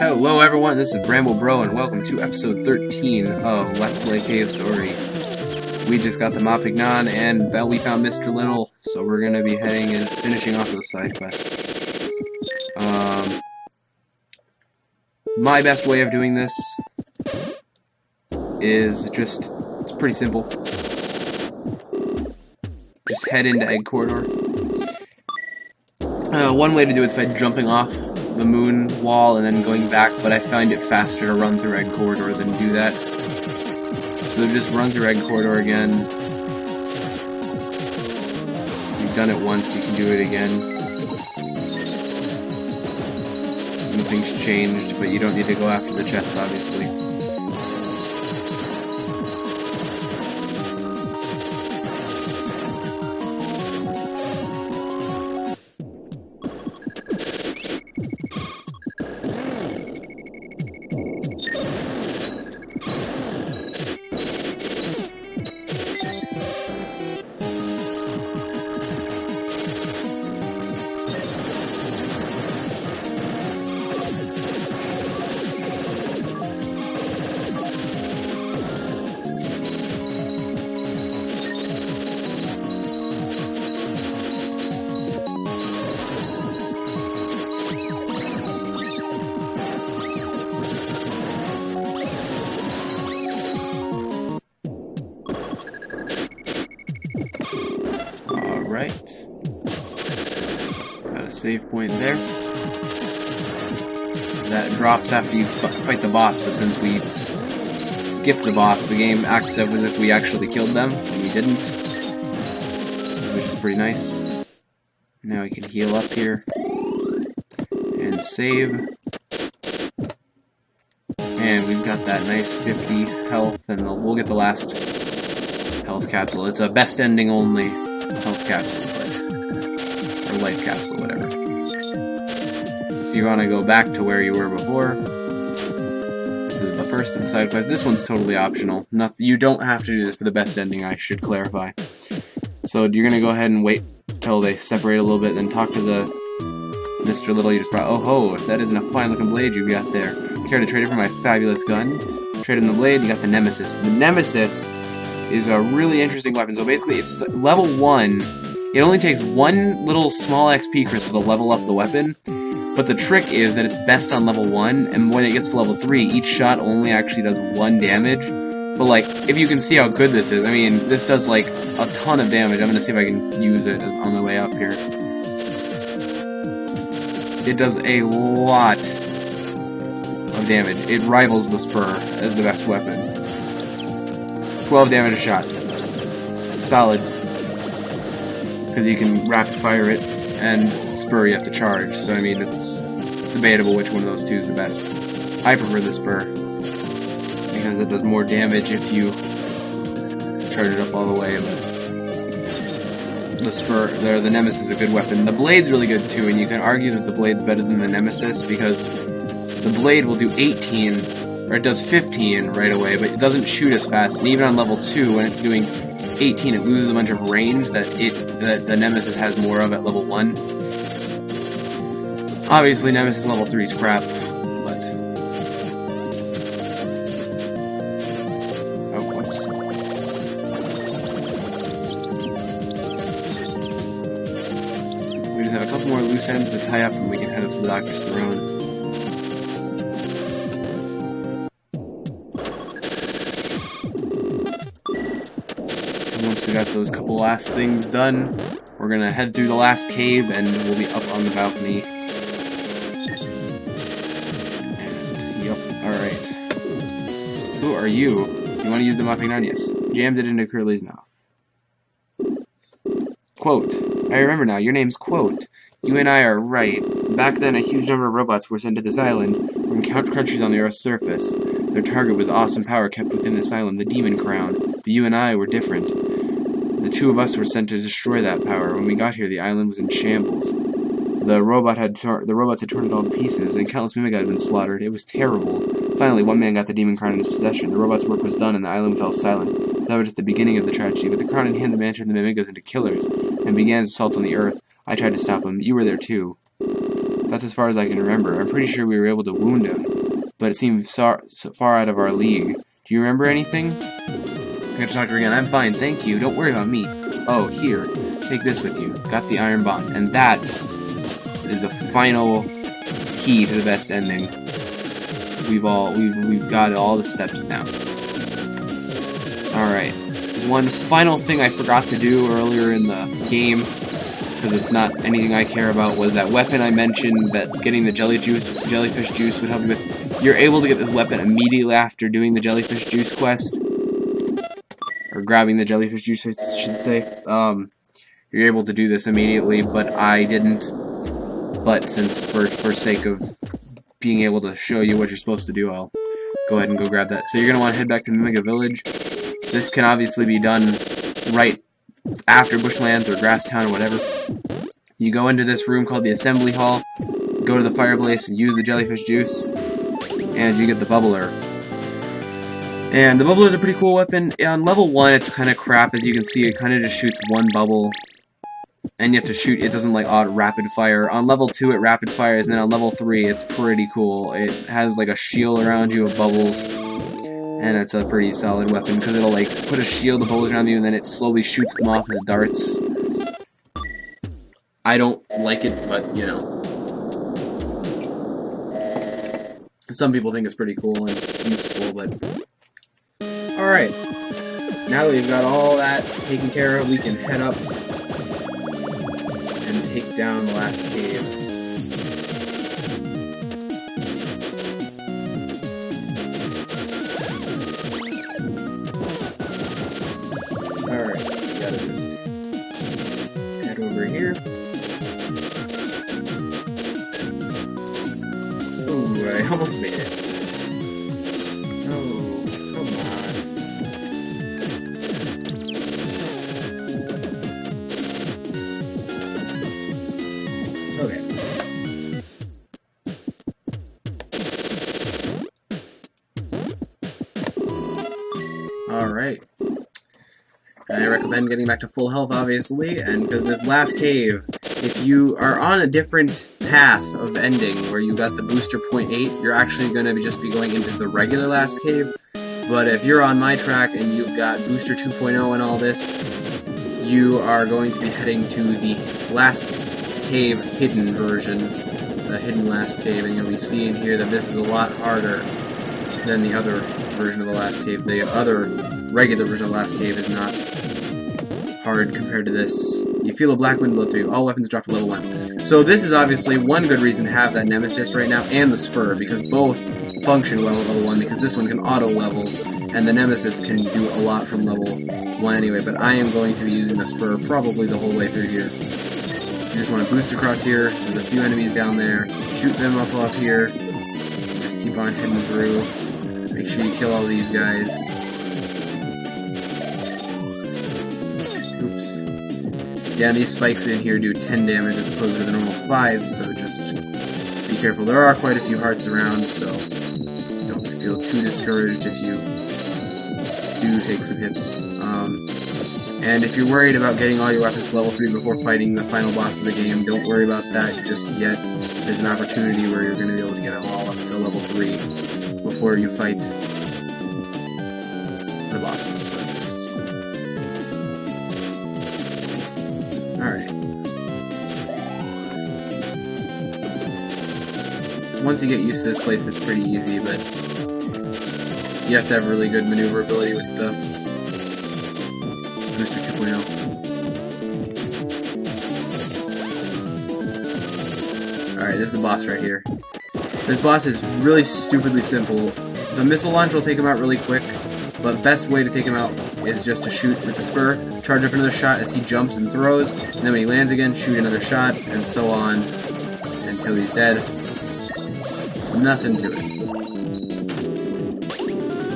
Hello everyone, this is Bramble Bro and welcome to episode 13 of Let's Play Cave Story. We just got the Mopignon and we found Mr. Little, so we're gonna be heading and finishing off those side quests. My best way of doing this is it's pretty simple. Just head into Egg Corridor. One way to do it is by jumping off the moon wall and then going back, but I find it faster to run through Egg Corridor than do that. So just run through Egg Corridor again. You've done it once, you can do it again. Nothing's changed, but you don't need to go after the chests, obviously. Alright. Got a save point there. That drops after you fight the boss, but since we skipped the boss, the game acts as if we actually killed them, and we didn't. Which is pretty nice. Now we can heal up here. And save. And we've got that nice 50 health, and we'll get the last health capsule. It's a best ending only health capsule, or life capsule, whatever. So you want to go back to where you were before. This is the first of the side quests. This one's totally optional. You don't have to do this for the best ending, I should clarify. So you're going to go ahead and wait till they separate a little bit, then talk to the Mr. Little you just brought. Oh ho, if that isn't a fine looking blade you've got there. Care to trade it for my fabulous gun? Trade in the blade, you got the Nemesis. The Nemesis is a really interesting weapon. So basically, it's level 1. It only takes one little small XP crystal to level up the weapon. But the trick is that it's best on level 1, and when it gets to level 3, each shot only actually does 1 damage. But like, if you can see how good this is, I mean, this does like a ton of damage. I'm gonna see if I can use it on the way up here. It does a lot of damage. It rivals the Spur as the best weapon. 12 damage a shot. Solid. Because you can rapid fire it, and Spur you have to charge. So I mean, it's debatable which one of those two is the best. I prefer the Spur, because it does more damage if you charge it up all the way. But the Spur, the Nemesis is a good weapon. The Blade's really good too, and you can argue that the Blade's better than the Nemesis, because the Blade will do 18, or it does 15 right away, but it doesn't shoot as fast, and even on level 2, when it's doing 18, it loses a bunch of range that the Nemesis has more of at level 1. Obviously, Nemesis level 3 is crap, but... Oh, whoops. We just have a couple more loose ends to tie up, and we can head up to the Doctor's Throne. Once we got those couple last things done, we're gonna head through the last cave and we'll be up on the balcony. And, yep, alright. Who are you? You want to use the Mopignon? Yes. Jammed it into Curly's mouth. Quote. I remember now, your name's Quote. You and I are right. Back then, a huge number of robots were sent to this island from countries on the Earth's surface. Their target was awesome power kept within this island, the Demon Crown. But you and I were different. The two of us were sent to destroy that power. When we got here, the island was in shambles. The robots had torn it all to pieces, and countless Mimic had been slaughtered. It was terrible. Finally, one man got the Demon Crown in his possession. The robot's work was done, and the island fell silent. That was just the beginning of the tragedy. With the crown in hand, the man turned the Mimigas into killers, and began his assault on the Earth. I tried to stop him. You were there, too. That's as far as I can remember. I'm pretty sure we were able to wound him, but it seemed so far out of our league. Do you remember anything? I got to talk to her again. I'm fine, thank you. Don't worry about me. Oh, here. Take this with you. Got the iron bond. And that is the final key to the best ending. We've got all the steps now. Alright. One final thing I forgot to do earlier in the game, because it's not anything I care about, was that weapon I mentioned that getting the jellyfish juice would help you with. You're able to get this weapon immediately after doing the jellyfish juice quest. Or grabbing the jellyfish juice, I should say. You're able to do this immediately, but I didn't. But since for sake of being able to show you what you're supposed to do, I'll go ahead and go grab that. So you're going to want to head back to the Mega Village. This can obviously be done right after Bushlands or Grasstown or whatever. You go into this room called the Assembly Hall, go to the fireplace and use the jellyfish juice, and you get the bubbler. And the bubbler is a pretty cool weapon. On level 1, it's kind of crap. As you can see, it kind of just shoots one bubble. And you have to shoot, it doesn't like rapid fire. On level 2 it rapid fires, and then on level 3 it's pretty cool. It has like a shield around you of bubbles, and it's a pretty solid weapon because it'll like put a shield of bubbles around you and then it slowly shoots them off as darts. I don't like it, but you know. Some people think it's pretty cool and useful, but... Alright, now that we've got all that taken care of, we can head up and take down the last cave. Alright, so we gotta just head over here. Ooh, I almost made it. Oh, come on. Okay. Alright. I recommend getting back to full health, obviously, and because this last cave, if you are on a different path of ending, where you got the booster 0.8, you're actually going to just be going into the regular last cave. But if you're on my track and you've got booster 2.0 and all this, you are going to be heading to the last cave hidden version, the hidden last cave, and you'll be seeing here that this is a lot harder than the other version of the last cave. The other regular version of the last cave is not hard compared to this. You feel a black wind blow through you. All weapons drop to level 1. So this is obviously one good reason to have that Nemesis right now, and the Spur, because both function well at level 1, because this one can auto-level, and the Nemesis can do a lot from level 1 anyway, but I am going to be using the Spur probably the whole way through here. So you just want to boost across here, there's a few enemies down there, shoot them up here, just keep on heading through, make sure you kill all these guys. Oops. Yeah, and these spikes in here do 10 damage as opposed to the normal 5, so just be careful. There are quite a few hearts around, so don't feel too discouraged if you do take some hits. And if you're worried about getting all your weapons to level 3 before fighting the final boss of the game, don't worry about that just yet. There's an opportunity where you're going to be able to get them all up to level 3 before you fight the bosses. So just... Alright. Once you get used to this place, it's pretty easy, but you have to have really good maneuverability with the Booster 2.0. Alright, this is the boss right here. This boss is really stupidly simple. The missile launch will take him out really quick, but the best way to take him out is just to shoot with the Spur, charge up another shot as he jumps and throws, and then when he lands again, shoot another shot, and so on until he's dead. Nothing to it.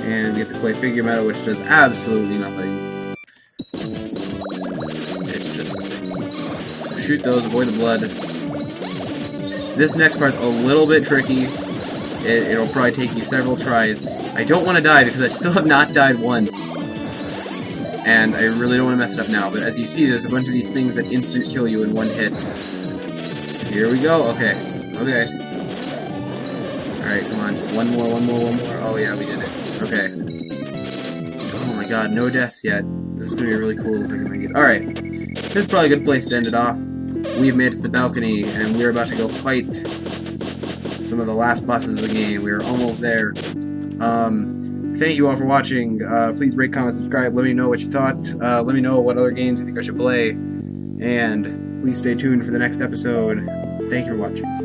And we get the clay figure medal, which does absolutely nothing. It's just a thing. So shoot those, avoid the blood. This next part's a little bit tricky. It'll probably take you several tries. I don't want to die because I still have not died once. And I really don't want to mess it up now. But as you see, there's a bunch of these things that instant kill you in one hit. Here we go. Okay. Okay. Alright, come on, just one more. Oh yeah, we did it. Okay. Oh my god, no deaths yet. This is gonna be really cool if I can make it. Alright. This is probably a good place to end it off. We've made it to the balcony, and we're about to go fight some of the last bosses of the game. We're almost there. Thank you all for watching. Please rate, comment, subscribe. Let me know what you thought. Let me know what other games you think I should play. And please stay tuned for the next episode. Thank you for watching.